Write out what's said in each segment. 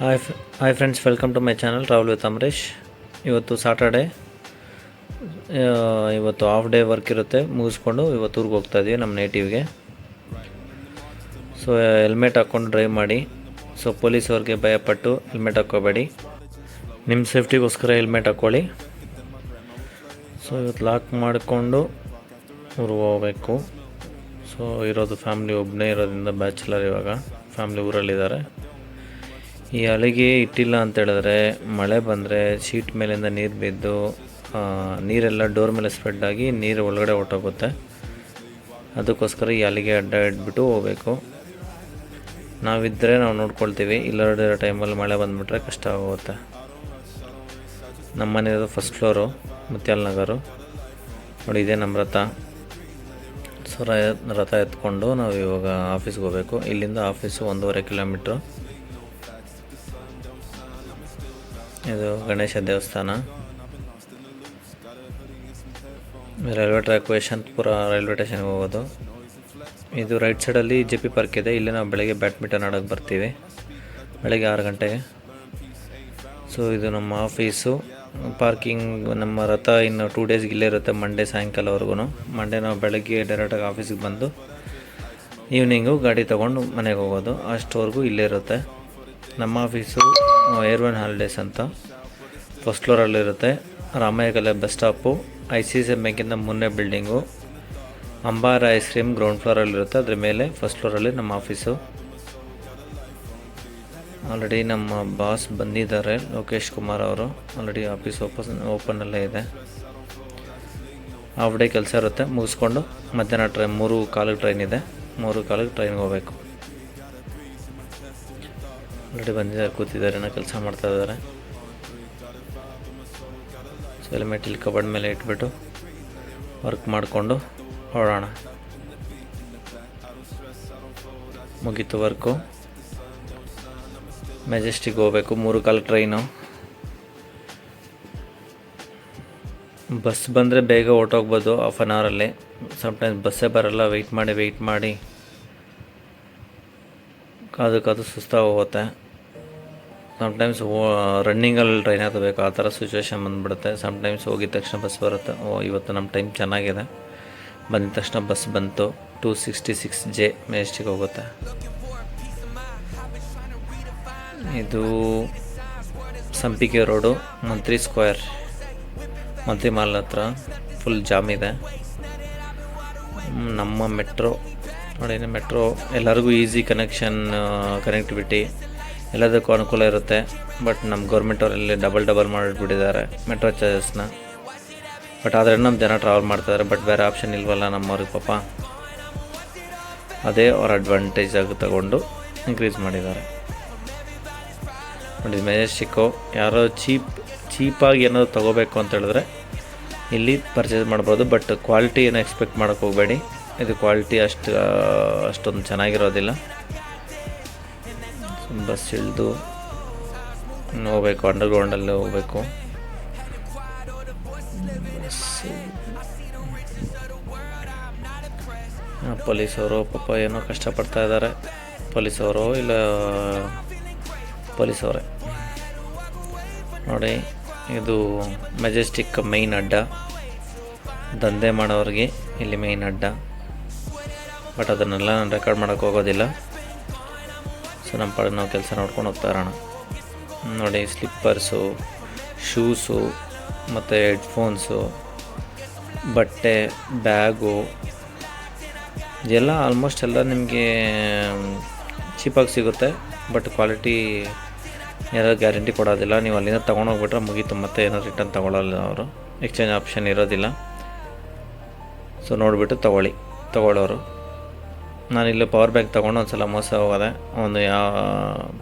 Hi friends, welcome to my channel travel with Amaresh. ಇವತ್ತು Saturday, ಇವತ್ತು half day work ಇರುತ್ತೆ. ಮುಗಿಸ್ಕೊಂಡು ಇವತ್ತು ಊರಿಗೆ ಹೋಗ್ತಾಯಿದ್ವಿ ನಮ್ಮ ನೇಟಿವ್ಗೆ. ಸೊ ಹೆಲ್ಮೆಟ್ ಹಾಕ್ಕೊಂಡು ಡ್ರೈವ್ ಮಾಡಿ. ಸೊ ಪೊಲೀಸವ್ರಿಗೆ ಭಯಪಟ್ಟು ಹೆಲ್ಮೆಟ್ ಹಾಕ್ಕೋಬೇಡಿ. ನಿಮ್ಮ ಸೇಫ್ಟಿಗೋಸ್ಕರ ಹೆಲ್ಮೆಟ್ ಹಾಕ್ಕೊಳ್ಳಿ. ಸೊ ಇವತ್ತು ಲಾಕ್ ಮಾಡಿಕೊಂಡು ಊರಿಗೆ ಹೋಗಬೇಕು. ಸೊ ಇರೋದು ಫ್ಯಾಮ್ಲಿ ಒಬ್ಬನೇ ಇರೋದ್ರಿಂದ ಬ್ಯಾಚುಲರ್. ಇವಾಗ ಫ್ಯಾಮ್ಲಿ ಊರಲ್ಲಿದ್ದಾರೆ. ಈ ಹಲಿಗೆ ಇಟ್ಟಿಲ್ಲ ಅಂತ ಹೇಳಿದ್ರೆ ಮಳೆ ಬಂದರೆ ಶೀಟ್ ಮೇಲಿಂದ ನೀರು ಬಿದ್ದು ನೀರೆಲ್ಲ ಡೋರ್ ಮೇಲೆ ಸ್ಪ್ರೆಡ್ ಆಗಿ ನೀರು ಒಳಗಡೆ ಹೊರಟೋಗುತ್ತೆ. ಅದಕ್ಕೋಸ್ಕರ ಈ ಹಲಿಗೆ ಅಡ್ಡ ಇಟ್ಬಿಟ್ಟು ಹೋಗಬೇಕು. ನಾವಿದ್ದರೆ ನಾವು ನೋಡ್ಕೊಳ್ತೀವಿ. ಇಲ್ಲದಿರೋ ಟೈಮಲ್ಲಿ ಮಳೆ ಬಂದುಬಿಟ್ರೆ ಕಷ್ಟ ಆಗುತ್ತೆ. ನಮ್ಮ ಮನೆಯದು ಫಸ್ಟ್ ಫ್ಲೋರು, ಮುತ್ಯಾಲ್ ನಗರು. ನೋಡಿ, ಇದೇ ನಮ್ಮ ರಥ. ಸೊ ರಥ ಎತ್ಕೊಂಡು ನಾವು ಇವಾಗ ಆಫೀಸ್ಗೆ ಹೋಗಬೇಕು. ಇಲ್ಲಿಂದ ಆಫೀಸು 1.5 ಕಿಲೋಮೀಟ್ರು. ಇದು ಗಣೇಶ ದೇವಸ್ಥಾನ. ರೈಲ್ವೆ ಟ್ರ್ಯಾಕ್, ಯಶವಂತಪುರ ರೈಲ್ವೆ ಸ್ಟೇಷನ್ಗೆ ಹೋಗೋದು. ಇದು ರೈಟ್ ಸೈಡಲ್ಲಿ ಜೆ ಪಿ ಪಾರ್ಕ್ ಇದೆ. ಇಲ್ಲಿ ನಾವು ಬೆಳಗ್ಗೆ ಬ್ಯಾಡ್ಮಿಂಟನ್ ಆಡೋಕ್ಕೆ ಬರ್ತೀವಿ, ಬೆಳಗ್ಗೆ 6 ಗಂಟೆಗೆ. ಸೊ ಇದು ನಮ್ಮ ಆಫೀಸು. ಪಾರ್ಕಿಂಗ್ ನಮ್ಮ ರಥ ಇನ್ನು 2 ಡೇಸ್ಗೆ ಇಲ್ಲೇ ಇರುತ್ತೆ, ಮಂಡೇ ಸಾಯಂಕಾಲವರೆಗೂ. ಮಂಡೇ ನಾವು ಬೆಳಗ್ಗೆ ಡೈರೆಕ್ಟಾಗಿ ಆಫೀಸಿಗೆ ಬಂದು ಈವ್ನಿಂಗು ಗಾಡಿ ತೊಗೊಂಡು ಮನೆಗೆ ಹೋಗೋದು. ಅಷ್ಟವರೆಗೂ ಇಲ್ಲೇ ಇರುತ್ತೆ. ನಮ್ಮ ಆಫೀಸು ಏರ್ವನ್ ಹಾಲಿಡೇಸ್ ಅಂತ ಫಸ್ಟ್ ಫ್ಲೋರಲ್ಲಿರುತ್ತೆ. ರಾಮಯ್ಯ ಕಲೆ ಬಸ್ ಸ್ಟಾಪು, ICICI ಬ್ಯಾಂಕಿಂದ ಮುನ್ನೆ building. Ambara ice cream ground ಫ್ಲೋರಲ್ಲಿರುತ್ತೆ. ಅದ್ರ ಮೇಲೆ ಫಸ್ಟ್ ಫ್ಲೋರಲ್ಲಿ ನಮ್ಮ ಆಫೀಸು. ಆಲ್ರೆಡಿ ನಮ್ಮ ಬಾಸ್ ಬಂದಿದ್ದಾರೆ, ಲೋಕೇಶ್ ಕುಮಾರ್ ಅವರು. ಆಲ್ರೆಡಿ ಆಫೀಸ್ ಓಪನ್ನಲ್ಲೇ ಇದೆ. ಹಾಫ್ ಡೇ ಕೆಲಸ ಇರುತ್ತೆ. ಮುಗಿಸ್ಕೊಂಡು ಮಧ್ಯಾಹ್ನ 3:15 ಟ್ರೈನ್ ಇದೆ. 3:15 ಟ್ರೈನ್ಗೆ ಹೋಗಬೇಕು. ಆಲ್ರೆಡಿ ಬಂದಿದ್ದಾರೆ, ಕೂತಿದ್ದಾರೆ, ಏನೋ ಕೆಲಸ ಮಾಡ್ತಾಯಿದ್ದಾರೆ. ಸೊ ಹೆಲ್ಮೆಟ್ ಇಲ್ಲಿ ಕಬರ್ಡ್ ಮೇಲೆ ಇಟ್ಬಿಟ್ಟು ವರ್ಕ್ ಮಾಡಿಕೊಂಡು ಹೊರಡೋಣ. ಮುಗೀತು ವರ್ಕು. ಮೆಜೆಸ್ಟಿಕ್ ಹೋಗಬೇಕು. 3:15 ಟ್ರೈನು. ಬಸ್ ಬಂದರೆ ಬೇಗ ಹೊರಟೋಗ್ಬೋದು, ಹಾಫ್ ಆನ್ ಅವರಲ್ಲಿ. ಸಮ್ಟೈಮ್ಸ್ ಬಸ್ಸೇ ಬರೋಲ್ಲ. ವೆಯ್ಟ್ ಮಾಡಿ ಕಾದು ಸುಸ್ತಾಗಿ ಹೋಗುತ್ತೆ. ಸಮ್ಟೈಮ್ಸ್ ರನ್ನಿಂಗಲ್ಲಿ ಟ್ರೈನ್ ಹತ್ತಬೇಕು, ಆ ಥರ ಸಿಚುವೇಶನ್ ಬಂದುಬಿಡುತ್ತೆ. ಸಮ್ಟೈಮ್ಸ್ ಹೋಗಿದ ತಕ್ಷಣ ಬಸ್ ಬರುತ್ತೆ. ಇವತ್ತು ನಮ್ಮ ಟೈಮ್ ಚೆನ್ನಾಗಿದೆ. ಬಂದಿದ ತಕ್ಷಣ ಬಸ್ ಬಂತು. 266J ಮೆಜೆಸ್ಟಿಕ್ ಹೋಗುತ್ತೆ. ಇದು ಸಂಪಿಗೆ ರೋಡು, ಮಂತ್ರಿ ಸ್ಕ್ವೇರ್, ಮಂತ್ರಿ ಮಾಲ್ ಹತ್ರ ಫುಲ್ ಜಾಮ್ ಇದೆ. ನಮ್ಮ ಮೆಟ್ರೋ ನೋಡಿ, ಮೆಟ್ರೋ ಎಲ್ಲರಿಗೂ ಈಸಿ ಕನೆಕ್ಟಿವಿಟಿ ಎಲ್ಲದಕ್ಕೂ ಅನುಕೂಲ ಇರುತ್ತೆ. ಬಟ್ ನಮ್ಮ ಗೌರ್ಮೆಂಟ್ ಅವರಲ್ಲಿ ಡಬಲ್ ಮಾಡಿಬಿಟ್ಟಿದ್ದಾರೆ ಮೆಟ್ರೋ ಚಾರ್ಜಸ್ನ. ಬಟ್ ಆದರೆ ನಮ್ಮ ಜನ ಟ್ರಾವೆಲ್ ಮಾಡ್ತಾಯಿದ್ದಾರೆ. ಬಟ್ ಬೇರೆ ಆಪ್ಷನ್ ಇಲ್ವಲ್ಲ ನಮ್ಮವ್ರಿಗೆ ಪಾಪ. ಅದೇ ಅವ್ರ ಅಡ್ವಾಂಟೇಜ್ ಆಗಿ ತಗೊಂಡು ಇನ್ಕ್ರೀಸ್ ಮಾಡಿದ್ದಾರೆ. ನೋಡಿ, ಮೆಜೆಸ್ಟಿಕ್ಕು. ಯಾರೋ ಚೀಪಾಗಿ ಏನಾದರೂ ತೊಗೋಬೇಕು ಅಂತ ಹೇಳಿದ್ರೆ ಇಲ್ಲಿ ಪರ್ಚೇಸ್ ಮಾಡ್ಬೋದು. ಬಟ್ ಕ್ವಾಲಿಟಿ ಏನೋ ಎಕ್ಸ್ಪೆಕ್ಟ್ ಮಾಡೋಕ್ಕೆ ಹೋಗಬೇಡಿ. ಇದು ಕ್ವಾಲಿಟಿ ಅಷ್ಟೊಂದು ಚೆನ್ನಾಗಿರೋದಿಲ್ಲ. ಬಸ್ ಇಳಿದು ಹೋಗ್ಬೇಕು, ಅಂಡರ್ಗ್ರೌಂಡಲ್ಲಿ ಹೋಗಬೇಕು. ಪೊಲೀಸವರು ಪಾಪ ಏನೋ ಕಷ್ಟಪಡ್ತಾ ಇದ್ದಾರೆ. ಪೊಲೀಸವರೇ ನೋಡಿ, ಇದು ಮೆಜೆಸ್ಟಿಕ್ ಮೈನ್ ಅಡ್ಡ. ದಂಧೆ ಮಾಡೋರಿಗೆ ಇಲ್ಲಿ ಮೈನ್ ಅಡ್ಡ. ಬಟ್ ಅದನ್ನೆಲ್ಲ ನಾನು ರೆಕಾರ್ಡ್ ಮಾಡೋಕ್ಕೆ ಹೋಗೋದಿಲ್ಲ. ಸೊ ನಮ್ಮ ಪಾಡಿಗೆ ನಾವು ಕೆಲಸ ನೋಡ್ಕೊಂಡು ಹೋಗ್ತಾ ಇರೋಣ. ನೋಡಿ, ಸ್ಲಿಪ್ಪರ್ಸು, ಶೂಸು ಮತ್ತು ಹೆಡ್ಫೋನ್ಸು, ಬಟ್ಟೆ, ಬ್ಯಾಗು ಇದೆಲ್ಲ ಆಲ್ಮೋಸ್ಟ್ ಎಲ್ಲ ನಿಮಗೆ ಚೀಪಾಗಿ ಸಿಗುತ್ತೆ. ಬಟ್ ಕ್ವಾಲಿಟಿ ಏನೋ ಗ್ಯಾರಂಟಿ ಕೊಡೋದಿಲ್ಲ. ನೀವು ಅಲ್ಲಿಂದ ತೊಗೊಂಡೋಗ್ಬಿಟ್ರೆ ಮುಗೀತು. ಮತ್ತೆ ಏನೋ ರಿಟರ್ನ್ ತೊಗೊಳ್ಳಲ್ಲ ಅವರು. ಎಕ್ಸ್ಚೇಂಜ್ ಆಪ್ಷನ್ ಇರೋದಿಲ್ಲ. ಸೊ ನೋಡಿಬಿಟ್ಟು ತೊಗೊಳ್ಳೋರು. ನಾನಿಲ್ಲಿ ಪವರ್ ಬ್ಯಾಂಕ್ ತೊಗೊಂಡು ಒಂದು ಸಲ ಮೋಸ ಹೋಗೋದೆ.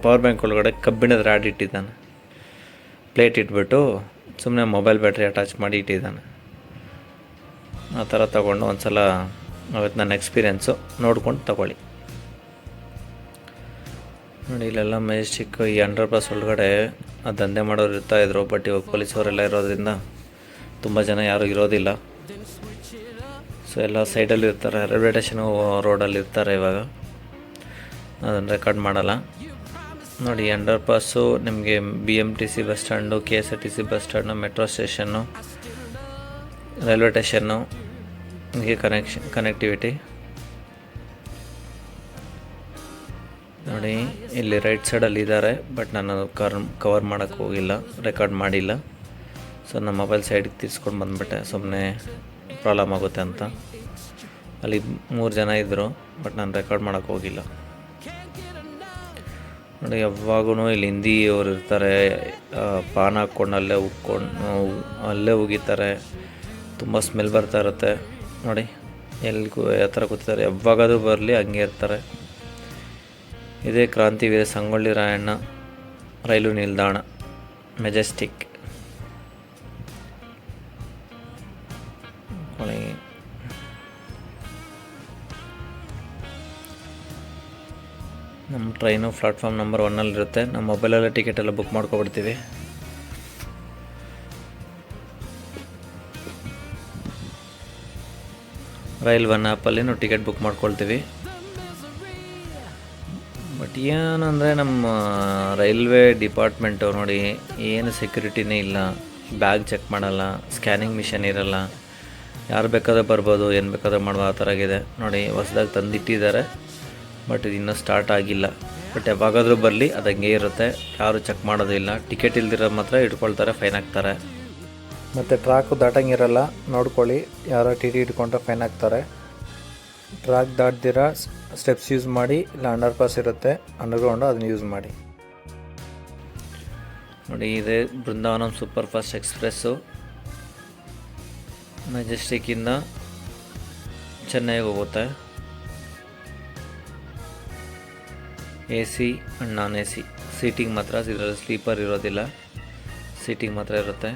ಪವರ್ ಬ್ಯಾಂಕ್ ಒಳಗಡೆ ಕಬ್ಬಿಣದ ರಾಡ್ ಇಟ್ಟಿದ್ದಾನೆ. ಪ್ಲೇಟ್ ಇಟ್ಬಿಟ್ಟು ಸುಮ್ಮನೆ ಮೊಬೈಲ್ ಬ್ಯಾಟ್ರಿ ಅಟ್ಯಾಚ್ ಮಾಡಿ ಇಟ್ಟಿದ್ದಾನೆ. ಆ ಥರ ತೊಗೊಂಡು ಒಂದು ಸಲ ಅವತ್ತು ನನ್ನ ಎಕ್ಸ್ಪೀರಿಯೆನ್ಸು. ನೋಡ್ಕೊಂಡು ತೊಗೊಳ್ಳಿ. ನೋಡಿ, ಇಲ್ಲೆಲ್ಲ ಮೆಜೆಸ್ಟಿಕ್ ಈ ಅಂಡರ್ಪಾಸ್ ಒಳಗಡೆ ಆ ದಂಧೆ ಮಾಡೋರು ಇರ್ತಾಯಿದ್ರು. ಬಟ್ ಇವಾಗ ಪೊಲೀಸವರೆಲ್ಲ ಇರೋದ್ರಿಂದ ತುಂಬ ಜನ ಯಾರೂ ಇರೋದಿಲ್ಲ. ಸೊ ಎಲ್ಲ ಸೈಡಲ್ಲಿ ಇರ್ತಾರೆ, ರೈಲ್ವೆ ಸ್ಟೇಷನು ರೋಡಲ್ಲಿ ಇರ್ತಾರೆ. ಇವಾಗ ಅದನ್ನು ರೆಕಾರ್ಡ್ ಮಾಡಲ್ಲ. ನೋಡಿ ಅಂಡರ್ ಪಾಸು ನಿಮಗೆ BMTC bus stand, KSRTC bus stand, metro station, railway station, ಹೀಗೆ ಕನೆಕ್ಟಿವಿಟಿ ನೋಡಿ. ಇಲ್ಲಿ ರೈಟ್ ಸೈಡಲ್ಲಿ ಇದ್ದಾರೆ, ಬಟ್ ನಾನು ಕವರ್ ಮಾಡೋಕ್ಕೆ ಹೋಗಿಲ್ಲ, ರೆಕಾರ್ಡ್ ಮಾಡಿಲ್ಲ. ಸೊ ನಮ್ಮ ಮೊಬೈಲ್ ಸೈಡಿಗೆ ತಿರ್ಸ್ಕೊಂಡು ಬಂದುಬಿಟ್ಟೆ, ಸುಮ್ಮನೆ ಪ್ರಾಬ್ಲಮ್ ಆಗುತ್ತೆ ಅಂತ. ಅಲ್ಲಿ 3 ಜನ ಇದ್ದರು, ಬಟ್ ನಾನು ರೆಕಾರ್ಡ್ ಮಾಡೋಕ್ಕೆ ಹೋಗಿಲ್ಲ. ನೋಡಿ ಯಾವಾಗೂ ಇಲ್ಲಿ ಹಿಂದಿಯವರು ಇರ್ತಾರೆ, ಪಾನ್ ಹಾಕ್ಕೊಂಡು ಅಲ್ಲೇ ಉಗಿತಾರೆ, ತುಂಬ ಸ್ಮೆಲ್ ಬರ್ತಾ ಇರುತ್ತೆ. ನೋಡಿ ಎಲ್ಲಿ ಯಾವ ಥರ ಕೂತಿದ್ದಾರೆ, ಯಾವಾಗಾದರೂ ಬರಲಿ ಹಂಗೆ ಇರ್ತಾರೆ. ಇದೇ ಕ್ರಾಂತಿವೀರ ಸಂಗೊಳ್ಳಿ ರಾಯಣ್ಣ ರೈಲು ನಿಲ್ದಾಣ, ಮೆಜೆಸ್ಟಿಕ್. ನಮ್ಮ ಟ್ರೈನು ಪ್ಲಾಟ್ಫಾರ್ಮ್ ನಂಬರ್ 1ಅಲ್ಲಿರುತ್ತೆ. ನಮ್ಮ ಮೊಬೈಲಲ್ಲೇ ಟಿಕೆಟ್ ಎಲ್ಲ ಬುಕ್ ಮಾಡ್ಕೊಬಿಡ್ತೀವಿ. ರೈಲ್ 1 ಆ್ಯಪಲ್ಲಿ ನಾವು ಟಿಕೆಟ್ ಬುಕ್ ಮಾಡ್ಕೊಳ್ತೀವಿ. ಬಟ್ ಏನಂದರೆ ನಮ್ಮ ರೈಲ್ವೆ ಡಿಪಾರ್ಟ್ಮೆಂಟು ನೋಡಿ ಏನು ಸೆಕ್ಯೂರಿಟಿನೇ ಇಲ್ಲ, ಬ್ಯಾಗ್ ಚೆಕ್ ಮಾಡಲ್ಲ, ಸ್ಕ್ಯಾನಿಂಗ್ ಮಿಷನ್ ಇರಲ್ಲ, ಯಾರು ಬೇಕಾದ್ರೆ ಬರ್ಬೋದು, ಏನು ಬೇಕಾದ್ರೆ ಮಾಡ್ಬೋದು, ಆ ಥರ ಆಗಿದೆ. ನೋಡಿ ಹೊಸ್ದಾಗಿ ತಂದಿಟ್ಟಿದ್ದಾರೆ, ಬಟ್ ಇದು ಇನ್ನೂ ಸ್ಟಾರ್ಟ್ ಆಗಿಲ್ಲ. ಬಟ್ ಯಾವಾಗಾದರೂ ಬರಲಿ ಅದು ಹಂಗೆ ಇರುತ್ತೆ, ಯಾರು ಚೆಕ್ ಮಾಡೋದಿಲ್ಲ. ಟಿಕೆಟ್ ಇಲ್ದಿರೋ ಮಾತ್ರ ಇಟ್ಕೊಳ್ತಾರೆ, ಫೈನ್ ಹಾಕ್ತಾರೆ. ಮತ್ತು ಟ್ರ್ಯಾಕು ದಾಟಂಗಿರಲ್ಲ, ನೋಡ್ಕೊಳ್ಳಿ, ಯಾರೋ TT ಇಟ್ಕೊಂಡ್ರೆ ಫೈನ್ ಹಾಕ್ತಾರೆ. ಟ್ರ್ಯಾಕ್ ದಾಟ್ದಿರ ಸ್ಟೆಪ್ಸ್ ಯೂಸ್ ಮಾಡಿ, ಇಲ್ಲ ಅಂಡರ್ ಪಾಸ್ ಇರುತ್ತೆ ಅಂಡರ್ಗ್ರೌಂಡು, ಅದನ್ನ ಯೂಸ್ ಮಾಡಿ. ನೋಡಿ ಇದೆ ಬೃಂದಾವನಂ ಸೂಪರ್ ಫಾಸ್ಟ್ ಎಕ್ಸ್ಪ್ರೆಸ್ಸು, ಮೆಜೆಸ್ಟಿಕ್ಕಿಂದ ಚೆನ್ನೈಗೆ ಹೋಗುತ್ತೆ. AC and non AC seating ಮಾತ್ರ, ಇದರಲ್ಲಿ ಸ್ಲೀಪರ್ ಇರೋದಿಲ್ಲ, ಸೀಟಿಂಗ್ ಮಾತ್ರ ಇರುತ್ತೆ.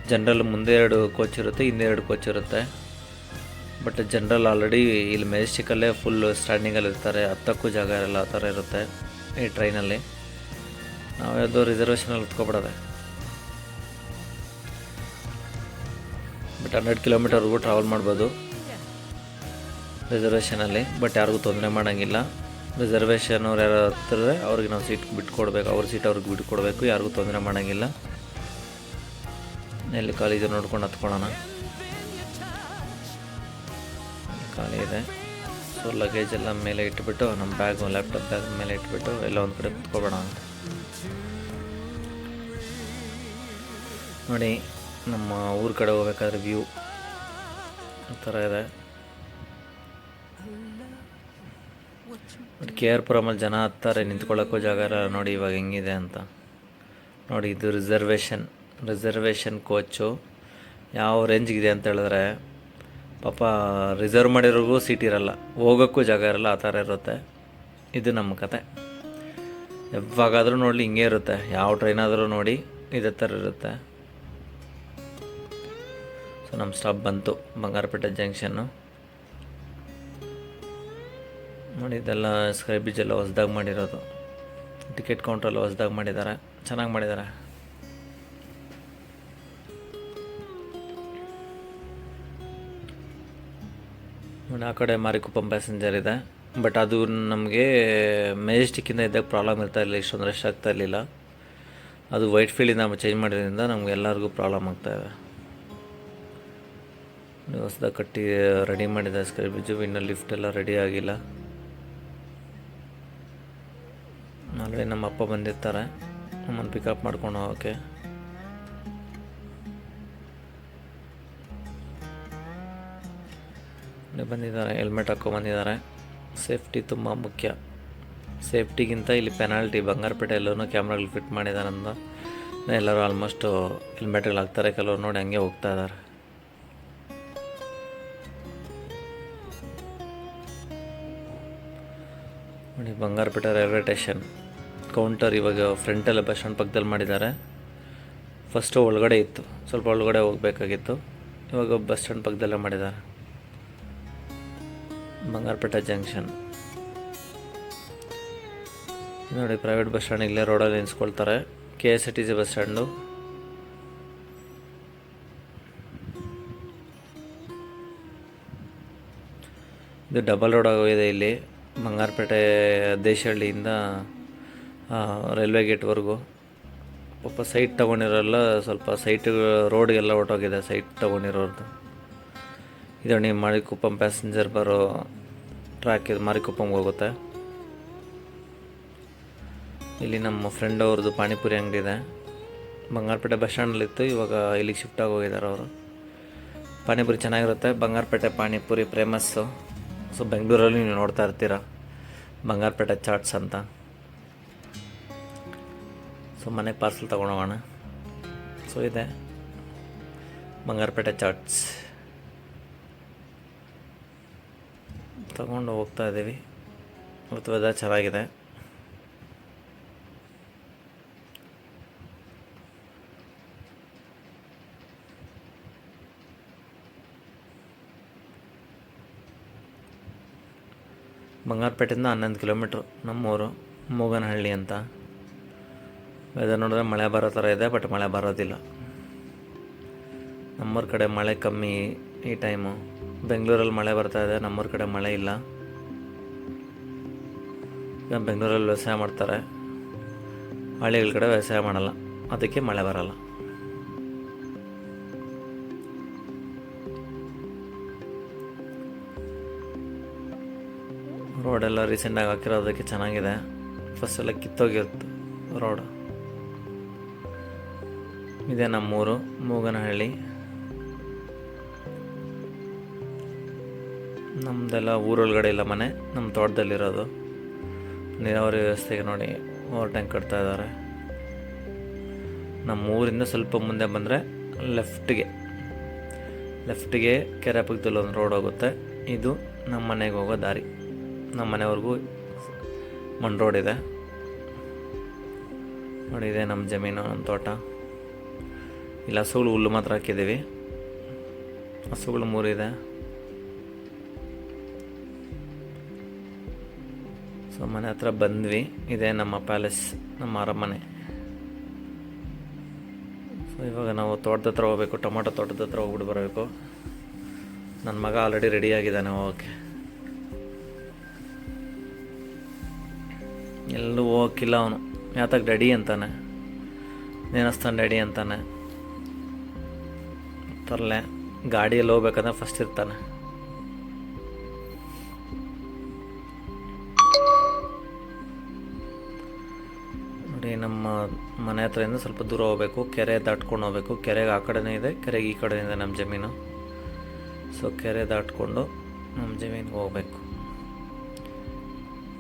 ಜನರಲ್ ಮುಂದೆ 2 ಕೋಚ್ ಇರುತ್ತೆ, ಹಿಂದೆ 2 ಕೋಚ್ ಇರುತ್ತೆ. ಬಟ್ ಜನರಲ್ ಆಲ್ರೆಡಿ ಇಲ್ಲಿ ಮೆಜೆಸ್ಟಿಕಲ್ಲೇ ಫುಲ್ ಸ್ಟ್ಯಾಂಡಿಂಗಲ್ಲಿ ಇರ್ತಾರೆ, ಹತ್ತಕ್ಕೂ ಜಾಗ ಇರಲ್ಲ, ಆ ಥರ ಇರುತ್ತೆ ಈ ಟ್ರೈನಲ್ಲಿ. ನಾವು ಯಾವುದೋ ರಿಸರ್ವೇಷನಲ್ಲಿ ಹತ್ಕೊಬಿಡೋದೆ. ಬಟ್ 100 ಕಿಲೋಮೀಟರ್ವರೆಗೂ ಟ್ರಾವೆಲ್ ಮಾಡ್ಬೋದು ರಿಸರ್ವೇಷನಲ್ಲಿ, ಬಟ್ ಯಾರಿಗೂ ತೊಂದರೆ ಮಾಡೋಂಗಿಲ್ಲ. ರಿಸರ್ವೇಷನ್ ಅವ್ರು ಯಾರು ಹತ್ತಿದ್ರೆ ಅವ್ರಿಗೆ ನಾವು ಸೀಟ್ ಬಿಟ್ಕೊಡ್ಬೇಕು, ಅವ್ರ ಸೀಟ್ ಅವ್ರಿಗೆ ಬಿಟ್ಕೊಡ್ಬೇಕು, ಯಾರಿಗೂ ತೊಂದರೆ ಮಾಡೋಂಗಿಲ್ಲ. ಎಲ್ಲಿ ಖಾಲಿ ಇದೆ ನೋಡ್ಕೊಂಡು ಹತ್ಕೊಳ್ಳೋಣ. ಖಾಲಿ ಇದೆ. ಸೊ ಲಗೇಜ್ ಎಲ್ಲ ಮೇಲೆ ಇಟ್ಬಿಟ್ಟು, ನಮ್ಮ ಬ್ಯಾಗು ಲ್ಯಾಪ್ಟಾಪ್ ಬ್ಯಾಗ್ ಮೇಲೆ ಇಟ್ಬಿಟ್ಟು ಎಲ್ಲ ಒಂದು ಕಡೆ ಕುತ್ಕೊಬೇಡ. ನೋಡಿ ನಮ್ಮ ಊರ ಕಡೆ ಹೋಗ್ಬೇಕಾದ್ರೆ ವ್ಯೂ ಆ ಥರ ಇದೆ. KR ಪುರಮಲ್ಲಿ ಜನ ಹತ್ತಾರೆ, ನಿಂತ್ಕೊಳ್ಳೋಕ್ಕೂ ಜಾಗ ಇರಲ್ಲ. ನೋಡಿ ಇವಾಗ ಹೆಂಗಿದೆ ಅಂತ. ನೋಡಿ ಇದು ರಿಸರ್ವೇಷನ್ ಕೋಚು ಯಾವ ರೇಂಜಿಗಿದೆ ಅಂತ ಹೇಳಿದ್ರೆ, ಪಾಪ ರಿಸರ್ವ್ ಮಾಡಿರೋರಿಗೂ ಸೀಟ್ ಇರಲ್ಲ, ಹೋಗೋಕ್ಕೂ ಜಾಗ ಇರಲ್ಲ, ಆ ಥರ ಇರುತ್ತೆ. ಇದು ನಮ್ಮ ಕತೆ. ಯಾವಾಗಾದರೂ ನೋಡಲಿ ಹಿಂಗೆ ಇರುತ್ತೆ, ಯಾವ ಟ್ರೈನಾದರೂ ನೋಡಿ ಇದೇ ಥರ ಇರುತ್ತೆ. ಸೊ ನಮ್ಮ ಸ್ಟಾಪ್ ಬಂತು ಬಂಗಾರಪೇಟೆ ಜಂಕ್ಷನ್ನು. ನೋಡಿ ಇದೆಲ್ಲ ಸ್ಕೈ ಬ್ರಿಡ್ಜ್ ಎಲ್ಲ ಹೊಸ್ದಾಗಿ ಮಾಡಿರೋದು, ಟಿಕೆಟ್ ಕೌಂಟ್ರೆಲ್ಲ ಹೊಸ್ದಾಗಿ ಮಾಡಿದ್ದಾರೆ, ಚೆನ್ನಾಗಿ ಮಾಡಿದ್ದಾರೆ. ನೋಡಿ ಆ ಕಡೆ ಮಾರಿಕುಪ್ಪಂ ಪ್ಯಾಸೆಂಜರ್ ಇದೆ, ಬಟ್ ಅದು ನಮಗೆ ಮೆಜೆಸ್ಟಿಕ್ಕಿಂದ ಇದ್ದಾಗ ಪ್ರಾಬ್ಲಮ್ ಇರ್ತಾ ಇಲ್ಲ, ಇಷ್ಟೊಂದು ರಶ್ ಆಗ್ತಾ ಇರಲಿಲ್ಲ. ಅದು ವೈಟ್ ಫೀಲ್ಡಿಂದ ಚೇಂಜ್ ಮಾಡಿದ್ರಿಂದ ನಮ್ಗೆ ಎಲ್ಲರಿಗೂ ಪ್ರಾಬ್ಲಮ್ ಆಗ್ತಾಯಿದೆ. ಹೊಸ್ದಾಗಿ ಕಟ್ಟಿ ರೆಡಿ ಮಾಡಿದೆ ಸ್ಕೈ ಬ್ರಿಡ್ಜು, ಇನ್ನು ಲಿಫ್ಟ್ ಎಲ್ಲ ರೆಡಿ ಆಗಿಲ್ಲ. ಆಲ್ರೆಡಿ ನಮ್ಮ ಅಪ್ಪ ಬಂದಿರ್ತಾರೆ ನಮ್ಮನ್ನು ಪಿಕಪ್ ಮಾಡ್ಕೊಂಡು ಹೋಗೋಕ್ಕೆ. ಬಂದಿದ್ದಾರೆ, ಹೆಲ್ಮೆಟ್ ಹಾಕ್ಕೊಂಬಂದಿದ್ದಾರೆ. ಸೇಫ್ಟಿ ತುಂಬ ಮುಖ್ಯ. ಸೇಫ್ಟಿಗಿಂತ ಇಲ್ಲಿ ಪೆನಾಲ್ಟಿ. ಬಂಗಾರಪೇಟೆ ಎಲ್ಲೂ ಕ್ಯಾಮ್ರಾಗಳು ಫಿಟ್ ಮಾಡಿದಾರಂದ ಎಲ್ಲರೂ ಆಲ್ಮೋಸ್ಟು ಹೆಲ್ಮೆಟ್ಗಳು ಹಾಕ್ತಾರೆ, ಕೆಲವರು ನೋಡಿ ಹಂಗೆ ಹೋಗ್ತಾ ಇದ್ದಾರೆ. ನೋಡಿ ಬಂಗಾರಪೇಟೆ ರೈಲ್ವೆ ಸ್ಟೇಷನ್ ಕೌಂಟರ್ ಇವಾಗ ಫ್ರಂಟಲ್ಲಿ ಬಸ್ ಸ್ಟ್ಯಾಂಡ್ ಪಕ್ಕದಲ್ಲಿ ಮಾಡಿದ್ದಾರೆ. ಫಸ್ಟು ಒಳಗಡೆ ಇತ್ತು, ಸ್ವಲ್ಪ ಒಳಗಡೆ ಹೋಗಬೇಕಾಗಿತ್ತು, ಇವಾಗ ಬಸ್ ಸ್ಟ್ಯಾಂಡ್ ಪಕ್ಕದಲ್ಲೇ ಮಾಡಿದ್ದಾರೆ. ಬಂಗಾರಪೇಟೆ ಜಂಕ್ಷನ್ ನೋಡಿ, ಪ್ರೈವೇಟ್ ಬಸ್ ಸ್ಟ್ಯಾಂಡ್ ಇಲ್ಲೇ ರೋಡಲ್ಲಿ ನಿಲ್ಸ್ಕೊಳ್ತಾರೆ. KSRTC bus stand. ಇದು ಡಬಲ್ ರೋಡ್ ಆಗೋಗಿದೆ ಇಲ್ಲಿ. ಬಂಗಾರಪೇಟೆ ದೇಶಹಳ್ಳಿಯಿಂದ ರೈಲ್ವೆ ಗೇಟ್ವರೆಗೂ. ಪಾಪ ಸೈಟ್ ತೊಗೊಂಡಿರೋಲ್ಲ, ಸ್ವಲ್ಪ ಸೈಟ್ ರೋಡ್ಗೆಲ್ಲ ಹೊರ್ಟೋಗಿದೆ ಸೈಟ್ ತೊಗೊಂಡಿರೋದು. ಇದು ನೀವು ಮಾರಿಕುಪ್ಪಂ ಪ್ಯಾಸೆಂಜರ್ ಬರೋ ಟ್ರ್ಯಾಕ್, ಇದು ಮಾರಿಕುಪ್ಪಂಗೆ ಹೋಗುತ್ತೆ. ಇಲ್ಲಿ ನಮ್ಮ ಫ್ರೆಂಡ್ ಅವ್ರದ್ದು ಪಾನಿಪುರಿ ಅಂಗಡಿ ಇದೆ. ಬಂಗಾರಪೇಟೆ ಬಸ್ ಸ್ಟ್ಯಾಂಡಲ್ಲಿತ್ತು, ಇವಾಗ ಇಲ್ಲಿಗೆ ಶಿಫ್ಟ್ ಆಗೋಗಿದ್ದಾರೆ ಅವರು. ಪಾನಿಪುರಿ ಚೆನ್ನಾಗಿರುತ್ತೆ. ಬಂಗಾರಪೇಟೆ ಪಾನಿಪುರಿ ಫೇಮಸ್ಸು. ಸೊ ಬೆಂಗಳೂರಲ್ಲಿ ನೀವು ನೋಡ್ತಾ ಇರ್ತೀರ ಬಂಗಾರಪೇಟೆ ಚಾಟ್ಸ್ ಅಂತ. ಸೊ ಮನೆಗೆ ಪಾರ್ಸಲ್ ತೊಗೊಂಡೋಗೋಣ. ಸೊ ಇದೆ ಬಂಗಾರಪೇಟೆ ಚಾಟ್ಸ್, ತಗೊಂಡು ಹೋಗ್ತಾ ಇದ್ದೀವಿ. ಇವತ್ತು ವೆದರ್ ಚೆನ್ನಾಗಿದೆ. ಬಂಗಾರಪೇಟೆಯಿಂದ 11 ಕಿಲೋಮೀಟ್ರು ನಮ್ಮೂರು, ಮೂಗನಹಳ್ಳಿ ಅಂತ. ವೆದರ್ ನೋಡಿದ್ರೆ ಮಳೆ ಬರೋ ಥರ ಇದೆ, ಬಟ್ ಮಳೆ ಬರೋದಿಲ್ಲ. ನಮ್ಮೂರ ಕಡೆ ಮಳೆ ಕಮ್ಮಿ ಈ ಟೈಮು. ಬೆಂಗಳೂರಲ್ಲಿ ಮಳೆ ಬರ್ತಾಯಿದೆ, ನಮ್ಮೂರ ಕಡೆ ಮಳೆ ಇಲ್ಲ. ಈಗ ಬೆಂಗಳೂರಲ್ಲಿ ವ್ಯವಸಾಯ ಮಾಡ್ತಾರೆ, ಹಳ್ಳಿಗಳ ಕಡೆ ವ್ಯವಸಾಯ ಮಾಡಲ್ಲ, ಅದಕ್ಕೆ ಮಳೆ ಬರಲ್ಲ. ರೋಡೆಲ್ಲ ರೀಸೆಂಟಾಗಿ ಹಾಕಿರೋದಕ್ಕೆ ಚೆನ್ನಾಗಿದೆ. ಫಸ್ಟ್ ಎಲ್ಲ ಕಿತ್ತೋಗಿರುತ್ತೆ ರೋಡ್. ಇದೇ ನಮ್ಮೂರು ಮೂಗನಹಳ್ಳಿ. ನಮ್ಮದೆಲ್ಲ ಊರೊಳಗಡೆ ಇಲ್ಲ ಮನೆ, ನಮ್ಮ ತೋಟದಲ್ಲಿರೋದು. ನೀರಾವರಿ ವ್ಯವಸ್ಥೆಗೆ ನೋಡಿ ಓವರ್ ಟ್ಯಾಂಕ್ ಕಟ್ತಾ ಇದ್ದಾರೆ. ನಮ್ಮ ಊರಿಂದ ಸ್ವಲ್ಪ ಮುಂದೆ ಬಂದರೆ ಲೆಫ್ಟಿಗೆ ಕೆರೆ ಪಕ್ಕದಲ್ಲಿ ಒಂದು ರೋಡ್ ಹೋಗುತ್ತೆ. ಇದು ನಮ್ಮ ಮನೆಗೆ ಹೋಗೋ ದಾರಿ. ನಮ್ಮ ಮನೆವರೆಗೂ ಮಣ್ಣು ರೋಡ್ ಇದೆ ನೋಡಿ. ಇದೆ ನಮ್ಮ ಜಮೀನು, ನಮ್ಮ ತೋಟ. ಇಲ್ಲಿ ಹಸುಗಳು ಹುಲ್ಲು ಮಾತ್ರ ಹಾಕಿದ್ದೀವಿ. ಹಸುಗಳು 3 ಇದೆ. ಸೊ ಮನೆ ಹತ್ರ ಬಂದ್ವಿ. ಇದೇ ನಮ್ಮ ಪ್ಯಾಲೇಸ್, ನಮ್ಮ ಅರಮನೆ. ಸೊ ಇವಾಗ ನಾವು ತೋಟದ ಹತ್ರ ಹೋಗ್ಬೇಕು, ಟೊಮಾಟೊ ತೋಟದ ಹತ್ರ ಹೋಗ್ಬಿಟ್ಟು ಬರಬೇಕು. ನನ್ನ ಮಗ ಆಲ್ರೆಡಿ ರೆಡಿಯಾಗಿದ್ದಾನೆ ಹೋಗೋಕ್ಕೆ. ಎಲ್ಲೂ ಹೋಗೋಕ್ಕಿಲ್ಲ ಅವನು. ಯಾತಕ್ಕೆ ಡ್ಯಾಡಿ ಅಂತಾನೆ, ನೆನೆಸ್ತಾನೆ ಡ್ಯಾಡಿ ಅಂತಾನೆ. ತರಲೆ ಗಾಡಿಯಲ್ಲಿ ಹೋಗ್ಬೇಕಂದ್ರೆ ಫಸ್ಟ್ ಇರ್ತಾನೆ. ನೋಡಿ ನಮ್ಮ ಮನೆ ಹತ್ರದಿಂದ ಸ್ವಲ್ಪ ದೂರ ಹೋಗ್ಬೇಕು, ಕೆರೆ ದಾಟ್ಕೊಂಡು ಹೋಗ್ಬೇಕು. ಕೆರೆಗೆ ಆ ಕಡೆನೇ ಇದೆ, ಕೆರೆಗೆ ಈ ಕಡೆ ಇದೆ ನಮ್ಮ ಜಮೀನು. ಸೊ ಕೆರೆ ದಾಟ್ಕೊಂಡು ನಮ್ಮ ಜಮೀನಿಗೆ ಹೋಗ್ಬೇಕು.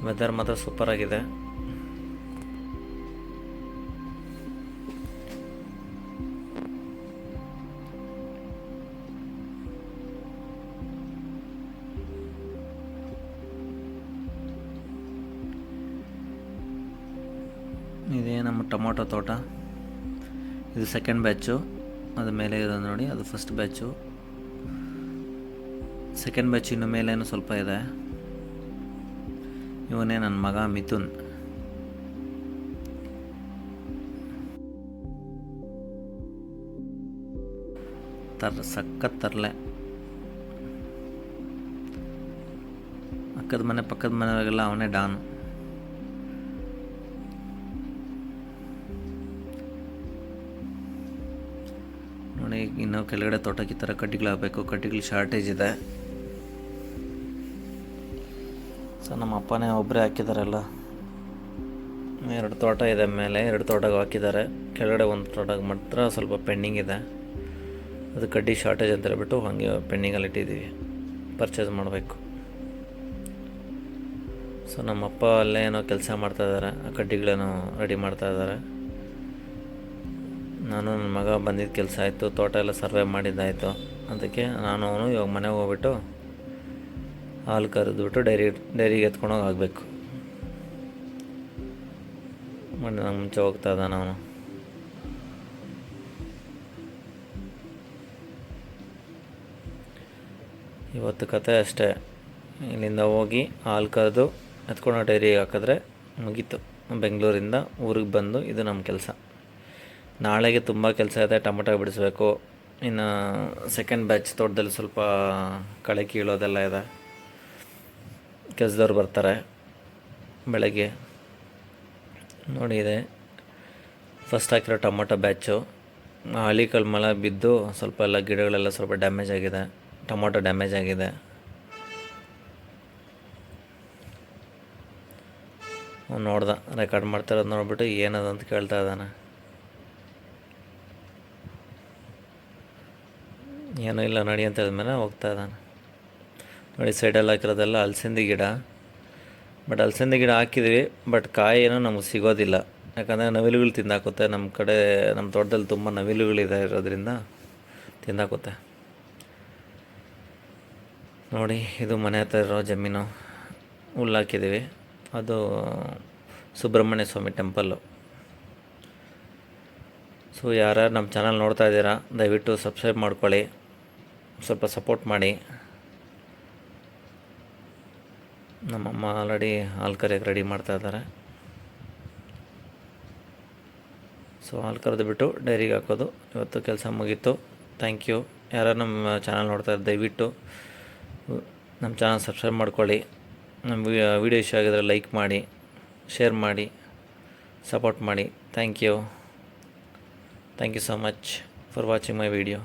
ವೆದರ್ ಮಾತ್ರ ಸೂಪರಾಗಿದೆ. ಇದೇ ನಮ್ಮ ಟೊಮಾಟೊ ತೋಟ. ಇದು ಸೆಕೆಂಡ್ ಬ್ಯಾಚು, ಅದು ಮೇಲೆ ಇರೋದು ನೋಡಿ, ಅದು ಫಸ್ಟ್ ಬ್ಯಾಚು. ಸೆಕೆಂಡ್ ಬ್ಯಾಚ್ ಇನ್ನು ಮೇಲೇನು ಸ್ವಲ್ಪ ಇದೆ. ಇವನೇ ನನ್ನ ಮಗ ಮಿಥುನ್. ಸಖತ್ ತರಲೆ. ಪಕ್ಕದ ಮನೆಯಾಗೆಲ್ಲ ಅವನೇ ಡಾನ್. ನೋಡಿ ಇನ್ನು ಕೆಳಗಡೆ ತೋಟಕ್ಕೆ ಈ ಥರ ಕಡ್ಡಿಗಳಾಗಬೇಕು. ಕಡ್ಡಿಗಳು ಶಾರ್ಟೇಜ್ ಇದೆ. ಸೊ ನಮ್ಮ ಅಪ್ಪನೇ ಒಬ್ಬರೇ ಹಾಕಿದಾರೆಲ್ಲ. 2 ತೋಟ ಇದೆ, ಮೇಲೆ 2 ತೋಟಗೆ ಹಾಕಿದ್ದಾರೆ. ಕೆಳಗಡೆ ಒಂದು ತೋಟಕ್ಕೆ ಮಾತ್ರ ಸ್ವಲ್ಪ ಪೆಂಡಿಂಗ್ ಇದೆ. ಅದು ಕಡ್ಡಿ ಶಾರ್ಟೇಜ್ ಅಂತ ಹೇಳ್ಬಿಟ್ಟು ಹಾಗೆ ಪೆಂಡಿಂಗಲ್ಲಿ ಇಟ್ಟಿದ್ದೀವಿ, ಪರ್ಚೇಸ್ ಮಾಡಬೇಕು. ಸೊ ನಮ್ಮಪ್ಪ ಅಲ್ಲೇ ಏನೋ ಕೆಲಸ ಮಾಡ್ತಾಯಿದ್ದಾರೆ, ಆ ಕಡ್ಡಿಗಳೇನೋ ರೆಡಿ ಮಾಡ್ತಾಯಿದ್ದಾರೆ. ನಾನು ನನ್ನ ಮಗ ಬಂದಿದ್ದ ಕೆಲಸ ಆಯಿತು, ತೋಟ ಎಲ್ಲ ಸರ್ವೆ ಮಾಡಿದ್ದಾಯಿತು. ಅದಕ್ಕೆ ನಾನು ಅವನು ಇವಾಗ ಮನೆಗೆ ಹೋಗ್ಬಿಟ್ಟು ಹಾಲು ಕರೆದ್ಬಿಟ್ಟು ಡೈರಿಗೆ ಎತ್ಕೊಂಡೋಗಿ ಆಗಬೇಕು. ನಂಗೆ ಮುಂಚೆ ಹೋಗ್ತಾ ಇದ್ದಾನೆ ಅವನು. ಇವತ್ತು ಕತೆ ಅಷ್ಟೇ. ಇಲ್ಲಿಂದ ಹೋಗಿ ಹಾಲು ಕರೆದು ಎತ್ಕೊಂಡು ಡೈರಿಗೆ ಹಾಕಿದ್ರೆ ಮುಗೀತು. ಬೆಂಗಳೂರಿಂದ ಊರಿಗೆ ಬಂದು ಇದು ನಮ್ಮ ಕೆಲಸ. ನಾಳೆಗೆ ತುಂಬ ಕೆಲಸ ಇದೆ. ಟೊಮೊಟೊ ಬಿಡಿಸ್ಬೇಕು. ಇನ್ನು ಸೆಕೆಂಡ್ ಬ್ಯಾಚ್ ತೋಟದಲ್ಲಿ ಸ್ವಲ್ಪ ಕಳೆ ಕೀಳೋದೆಲ್ಲ ಇದೆ. ಕೆಲಸದವ್ರು ಬರ್ತಾರೆ ಬೆಳಗ್ಗೆ. ನೋಡಿ ಇದೆ ಫಸ್ಟ್ ಹಾಕಿರೋ ಟೊಮೊಟೊ ಬ್ಯಾಚು. ಹಳಿಕಲ್ ಮಳೆ ಬಿದ್ದು ಸ್ವಲ್ಪ ಎಲ್ಲ ಗಿಡಗಳೆಲ್ಲ ಸ್ವಲ್ಪ ಡ್ಯಾಮೇಜ್ ಆಗಿದೆ, ಟೊಮೊಟೊ ಡ್ಯಾಮೇಜ್ ಆಗಿದೆ. ಅವ್ನು ನೋಡ್ದೆ ರೆಕಾರ್ಡ್ ಮಾಡ್ತಿರೋದು ನೋಡ್ಬಿಟ್ಟು ಏನದು ಅಂತ ಕೇಳ್ತಾ ಇದ್ದಾನೆ. ಏನೂ ಇಲ್ಲ ನಡಿ ಅಂತ ಹೇಳಿದ್ಮೇಲೆ ಹೋಗ್ತಾ ಇದ್ದಾನೆ. ನೋಡಿ ಸೈಡಲ್ಲಿ ಹಾಕಿರೋದೆಲ್ಲ ಅಲಸಂದಿ ಗಿಡ. ಬಟ್ ಅಲಸಂದಿ ಗಿಡ ಹಾಕಿದ್ವಿ, ಬಟ್ ಕಾಯಿ ಏನೋ ನಮಗೆ ಸಿಗೋದಿಲ್ಲ. ಯಾಕಂದರೆ ನವಿಲುಗಳು ತಿಂದಾಕುತ್ತೆ. ನಮ್ಮ ಕಡೆ ನಮ್ಮ ತೋಟದಲ್ಲಿ ತುಂಬ ನವಿಲುಗಳಿದೆ ಇರೋದ್ರಿಂದ ತಿಂದಾಕುತ್ತೆ. ನೋಡಿ ಇದು ಮನೆ ಹತ್ರ ಇರೋ ಜಮೀನು, ಹುಲ್ಲು ಹಾಕಿದ್ದೀವಿ. ಅದು ಸುಬ್ರಹ್ಮಣ್ಯ ಸ್ವಾಮಿ ಟೆಂಪಲ್ಲು. ಸೊ ಯಾರ್ಯಾರು ನಮ್ಮ ಚಾನಲ್ ನೋಡ್ತಾ ಇದ್ದೀರಾ ದಯವಿಟ್ಟು ಸಬ್ಸ್ಕ್ರೈಬ್ ಮಾಡ್ಕೊಳ್ಳಿ, ಸ್ವಲ್ಪ ಸಪೋರ್ಟ್ ಮಾಡಿ. ನಮ್ಮಮ್ಮ ಆಲ್ರೆಡಿ ಹಾಲು ಕರೆಯೋಕ್ಕೆ ರೆಡಿ ಮಾಡ್ತಾ ಇದ್ದಾರೆ. ಸೊ ಹಾಲು ಕರೆದು ಬಿಟ್ಟು ಡೈರಿಗೆ ಹಾಕೋದು ಇವತ್ತು ಕೆಲಸ ಮುಗೀತು. Thank you. ಯಾರು ನಮ್ಮ ಚಾನಲ್ ನೋಡ್ತಾ ಇದ್ದಾರೆ ದಯವಿಟ್ಟು ನಮ್ಮ ಚಾನಲ್ ಸಬ್ಸ್ಕ್ರೈಬ್ ಮಾಡ್ಕೊಳ್ಳಿ. ನಮ್ಮ ವಿಡಿಯೋ ಇಷ್ಟ ಆಗಿದ್ರೆ ಲೈಕ್ ಮಾಡಿ, ಶೇರ್ ಮಾಡಿ, ಸಪೋರ್ಟ್ ಮಾಡಿ. Thank you so much for watching my video.